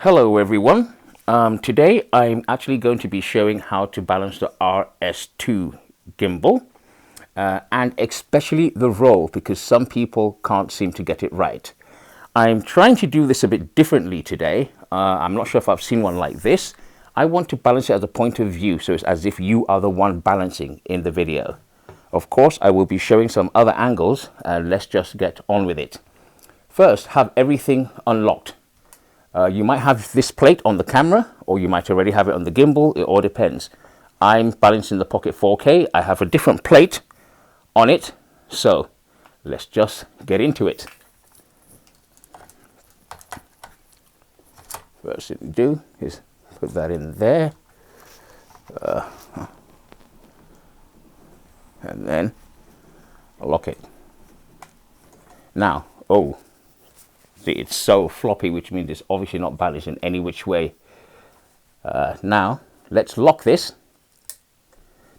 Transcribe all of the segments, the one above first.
Hello everyone. Today I'm actually going to be showing how to balance the RS2 gimbal and especially the roll, because some people can't seem to get it right. I'm trying to do this a bit differently today. I'm not sure if I've seen one like this. I want to balance it as a point of view, so it's as if you are the one balancing in the video. Of course, I will be showing some other angles. Let's just get on with it. First, have everything unlocked. You might have this plate on the camera, or you might already have it on the gimbal. It all depends. I'm balancing the Pocket 4K. I have a different plate on it, so let's just get into it. First thing we do is put that in there, and then lock it. Now, see, it's so floppy, which means it's obviously not balanced in any which way. Now, let's lock this,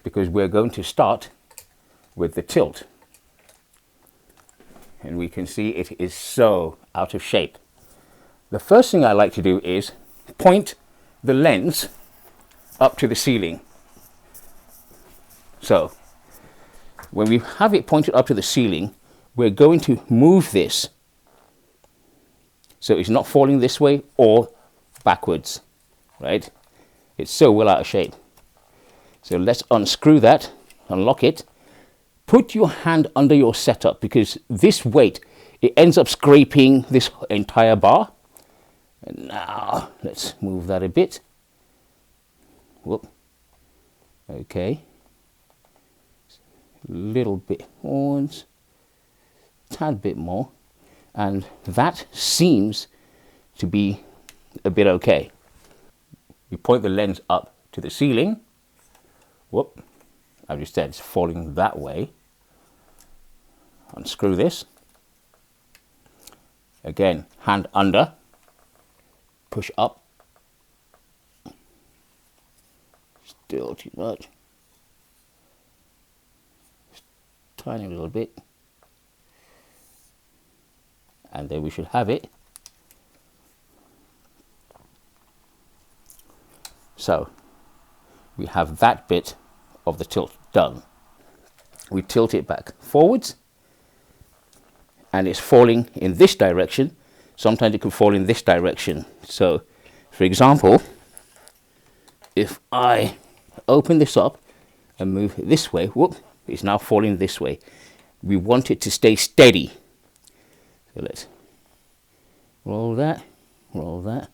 because we're going to start with the tilt. And we can see it is so out of shape. The first thing I like to do is point the lens up to the ceiling. So, when we have it pointed up to the ceiling, we're going to move this so it's not falling this way or backwards, right? It's so well out of shape. So let's unscrew that, unlock it. Put your hand under your setup, because this weight, it ends up scraping this entire bar. And now let's move that a bit. Whoop. Okay. Little bit once, tad bit more. And that seems to be a bit okay. We point the lens up to the ceiling. Whoop, as you said, it's falling that way. Unscrew this. Again, hand under, push up. Still too much. Just tiny little bit. And then we should have it. So we have that bit of the tilt done. We tilt it back forwards, and it's falling in this direction. Sometimes it can fall in this direction. So for example, if I open this up and move it this way, whoop, it's now falling this way. We want it to stay steady. So let's roll that, roll that.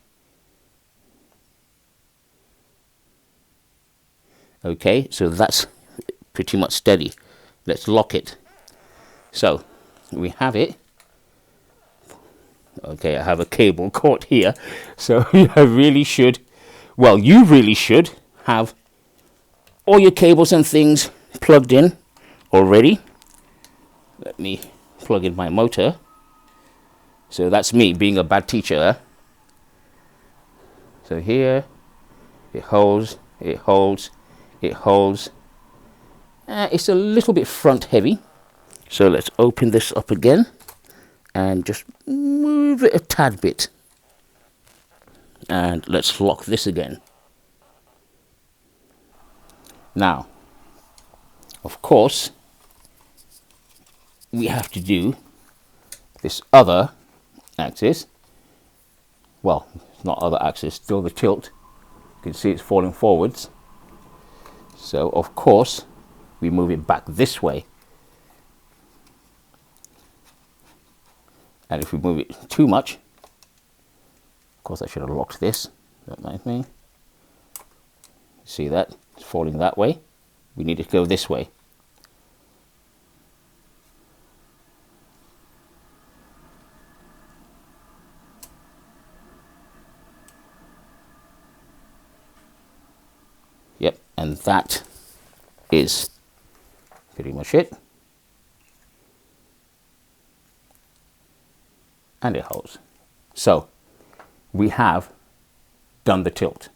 Okay, so that's pretty much steady. Let's lock it. So we have it. Okay, I have a cable caught here. So you really should have all your cables and things plugged in already. Let me plug in my motor. So that's me being a bad teacher. So here, it holds, it holds, it holds. It's a little bit front heavy. So let's open this up again and just move it a tad bit. And let's lock this again. Now, of course, we have to do this other axis. Well, not other axis, still the tilt. You can see it's falling forwards. So of course we move it back this way. And if we move it too much, of course I should have locked this, don't mind me. See that? It's falling that way. We need to go this way. Yep, and that is pretty much it. And it holds. So we have done the tilt.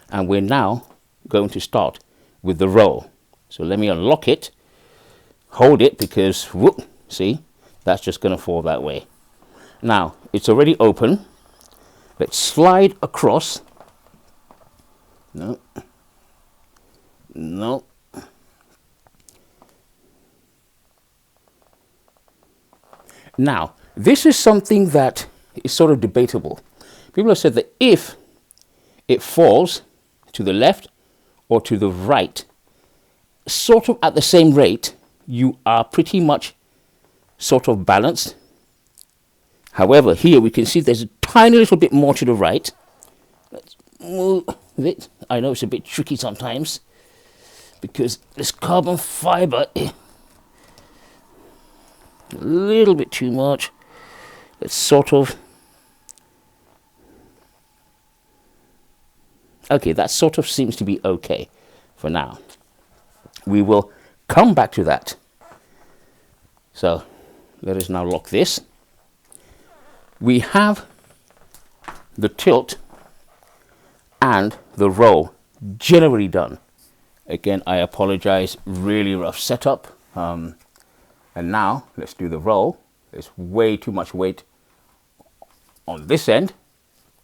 And we're now going to start with the roll. So let me unlock it, hold it, because whoop, see, that's just going to fall that way. Now, it's already open. Let's slide across. No. No. Now, this is something that is sort of debatable. People have said that if it falls to the left or to the right, sort of at the same rate, you are pretty much sort of balanced. However, here we can see there's a tiny little bit more to the right. Let's move it. I know it's a bit tricky sometimes because this carbon fiber, a little bit too much. Let's sort of, okay, that sort of seems to be okay for now. We will come back to that. So let us now lock this. We have the tilt and the roll generally done. Again, I apologize, really rough setup. And now let's do the roll. There's way too much weight on this end.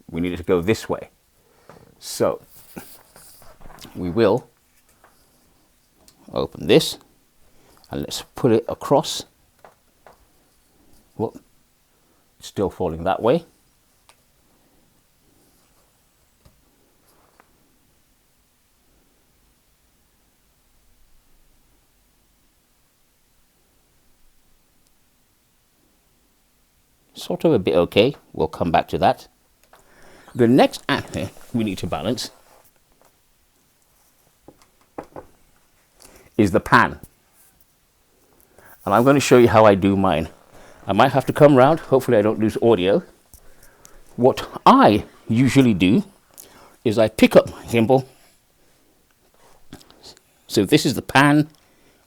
We need it to go this way. So we will open this and let's put it across. Whoop. It's still falling that way. Sort of a bit okay. We'll come back to that. The next angle we need to balance is the pan. And I'm going to show you how I do mine. I might have to come round. Hopefully I don't lose audio. What I usually do is I pick up my gimbal. So this is the pan.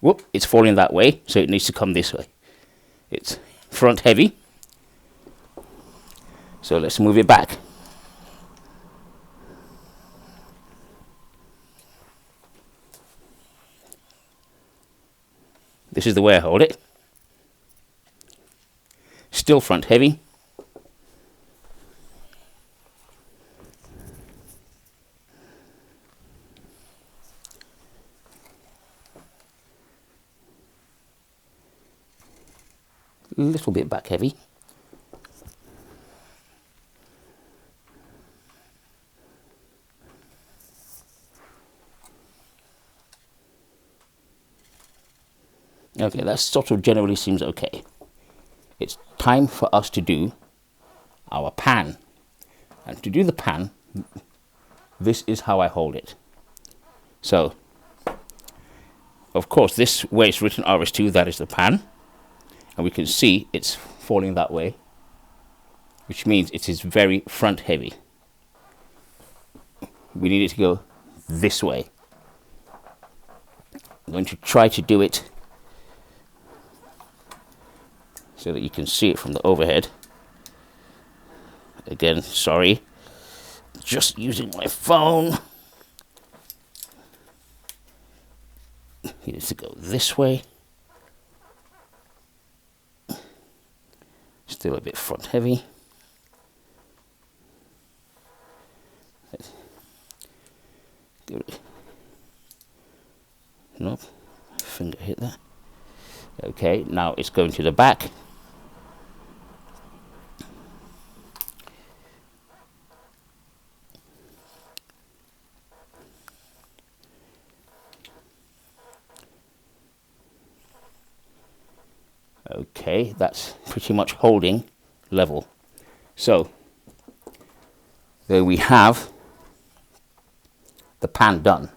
Whoop, it's falling that way, so it needs to come this way. It's front heavy. So let's move it back. This is the way I hold it. Still front heavy. A little bit back heavy. Okay, that sort of generally seems okay. It's time for us to do our pan. And to do the pan, this is how I hold it. So, of course, this way it's written RS2, that is the pan. And we can see it's falling that way, which means it is very front heavy. We need it to go this way. I'm going to try to do it so that you can see it from the overhead. Again, sorry, just using my phone. It needs to go this way. Still a bit front heavy. Nope, finger hit that. Okay, now it's going to the back. Okay, that's pretty much holding level. So there we have the pan done.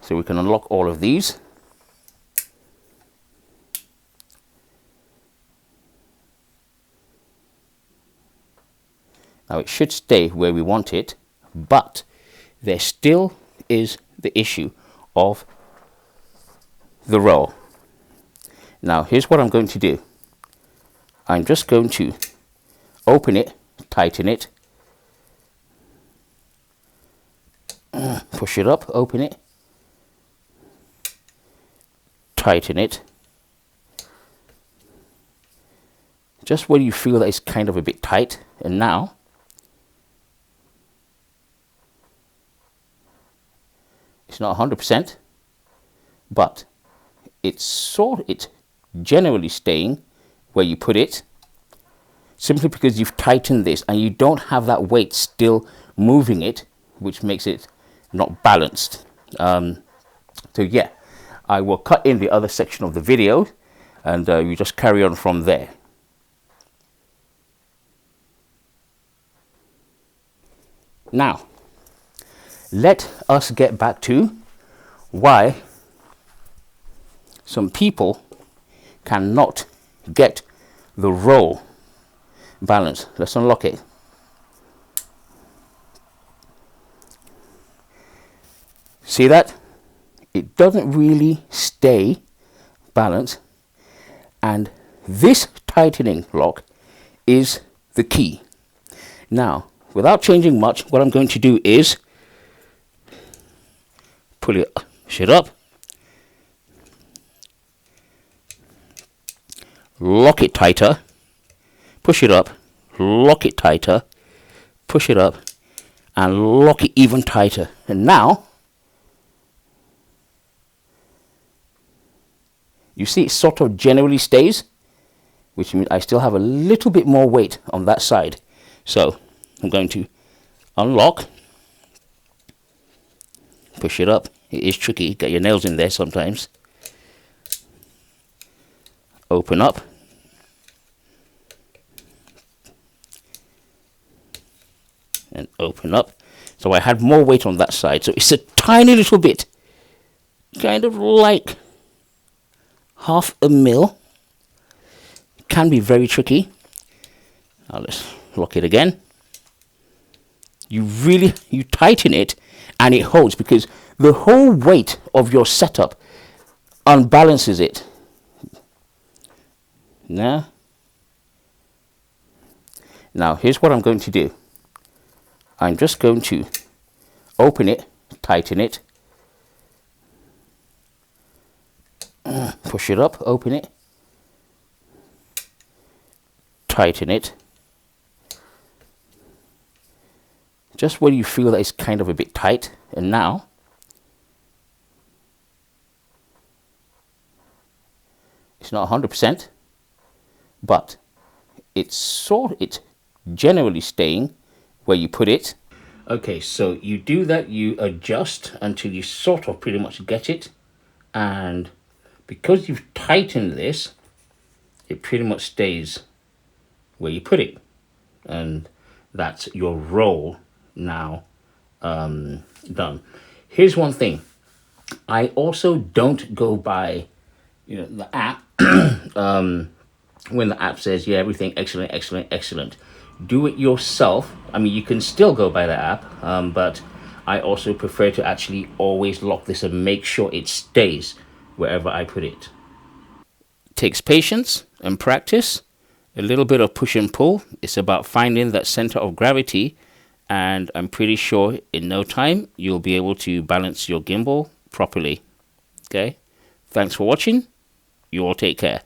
So we can unlock all of these. Now it should stay where we want it, but there still is the issue of the roll. Now here's what I'm going to do. I'm just going to open it, tighten it, push it up, open it, tighten it. Just when you feel that it's kind of a bit tight, and now It's not 100%, but it's generally staying where you put it, simply because you've tightened this and you don't have that weight still moving it, which makes it not balanced. So yeah, I will cut in the other section of the video and we just carry on from there. Now, let us get back to why some people cannot get the roll balance. Let's unlock it. See that? It doesn't really stay balanced, and this tightening lock is the key. Now, without changing much, what I'm going to do is pull it shit up, lock it tighter, push it up, lock it tighter, push it up, and lock it even tighter. And now, you see it sort of generally stays, which means I still have a little bit more weight on that side. So I'm going to unlock, push it up. It is tricky, get your nails in there sometimes. Open up. And open up. So I had more weight on that side. So it's a tiny little bit, kind of like half a mil. Can be very tricky. Now let's lock it again. You tighten it and it holds, because the whole weight of your setup unbalances it. Now here's what I'm going to do. I'm just going to open it, tighten it, push it up, open it, tighten it, just when you feel that it's kind of a bit tight. And now it's not 100%, but it's generally staying where you put it. Okay, so you do that, you adjust until you sort of pretty much get it, and because you've tightened this, it pretty much stays where you put it, and that's your roll now done. Here's one thing, I also don't go by the app when the app says everything excellent, excellent, excellent. Do it yourself. I mean, you can still go by the app, but I also prefer to actually always lock this and make sure it stays wherever I put it. Takes patience and practice, a little bit of push and pull. It's about finding that center of gravity, and I'm pretty sure in no time you'll be able to balance your gimbal properly. Okay, thanks for watching. You all take care.